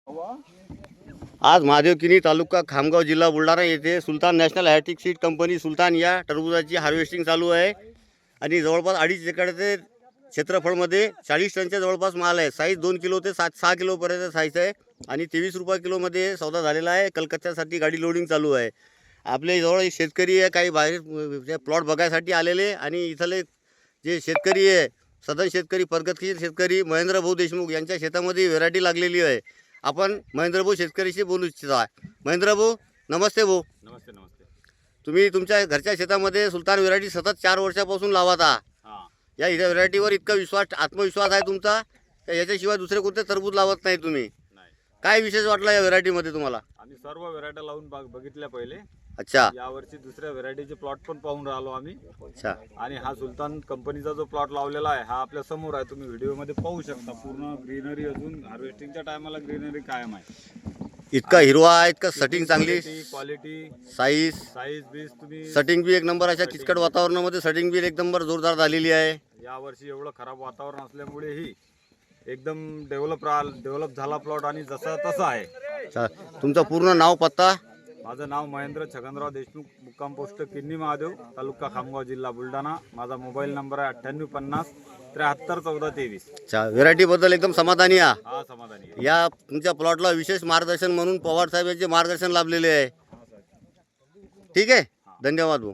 आज महादेवकिनी तालुका खामगाव जिल्हा बुलढाणा येथे सुलतान नॅशनल हायटेक सीड कंपनी सुलतान या टरबुजाची हार्वेस्टिंग चालू आहे आणि जवळपास 2.5 एकरचे क्षेत्रफळमध्ये 40 टनच्या जवळपास माल आहे। साईज 2 किलो ते 6 किलोपर्यंत साईज आहे आणि 23 रुपये किलोमध्ये सौदा झालेला आहे। कलकत्त्यासाठी गाडी लोडिंग चालू आहे। आपल्या जवळ एक शेतकरी आहे, काही बाहेर प्लॉट बघायसाठी आलेले आणि इथले जे शेतकरी आहे सदन शेतकरी प्रगतशील शेतकरी महेंद्र भाऊ देशमुख यांच्या शेतामध्ये व्हेरायटी लागलेली आहे। आपण महेंद्र भाऊ शेतकरीशी बोलू इच्छितो आहे। महेंद्र भाऊ नमस्ते भाऊ। नमस्ते नमस्ते। तुम्ही तुमच्या घरच्या शेतामध्ये सुलतान व्हेरायटी सतत 4 वर्षापासून लावत आहात। या व्हेरायटीवर इतका विश्वास आत्मविश्वास आहे तुमचा की याच्याशिवाय दुसरे कोणते टरबूज लावत नाही तुम्ही। काय विशेष वाटला या व्हेरायटीमध्ये तुम्हाला? आम्ही सर्व व्हेरायटी लावून बघितल्या पहिले। अच्छा। यावर्षी दुसऱ्या व्हेरायटीचे प्लॉट पण पाहून राहिलो आम्ही। अच्छा। आणि हा सुलतान कंपनीचा जो प्लॉट लावलेला आहे हा आपल्या समोर आहे, तुम्ही व्हिडिओ मध्ये पाहू शकता। पूर्ण ग्रीनरी, अजून हार्वेस्टिंगच्या टायमाला ग्रीनरी कायम आहे। इतका हिरवा आहे, इतका सेटिंग चांगली, क्वालिटी, साईज बीज तुम्ही सेटिंग बी एक नंबर। अशा किचकट वातावरणामध्ये सेटिंग बी एक नंबर जोरदार झालेली आहे। यावर्षी एवढं खराब वातावरण असल्यामुळे ही एकदम डेव्हलप झाला प्लॉट आणि जसा तसा आहे। तुमचं पूर्ण नाव पत्ता? माझं नाव महेंद्र छगनराव देशमुख, मुक्काम पोस्ट किन्नी महादेव, तालुका खामगाव, जिल्हा बुलढाणा। माझा मोबाईल नंबर आहे 9850 73 14 23। अच्छा। व्हेरायटी बद्दल एकदम समाधानी आहे? हा, समाधानी आहे। या तुमच्या प्लॉटला विशेष मार्गदर्शन म्हणून पवार साहेब यांचे मार्गदर्शन लाभलेले आहे। ठीक आहे, धन्यवाद भाऊ।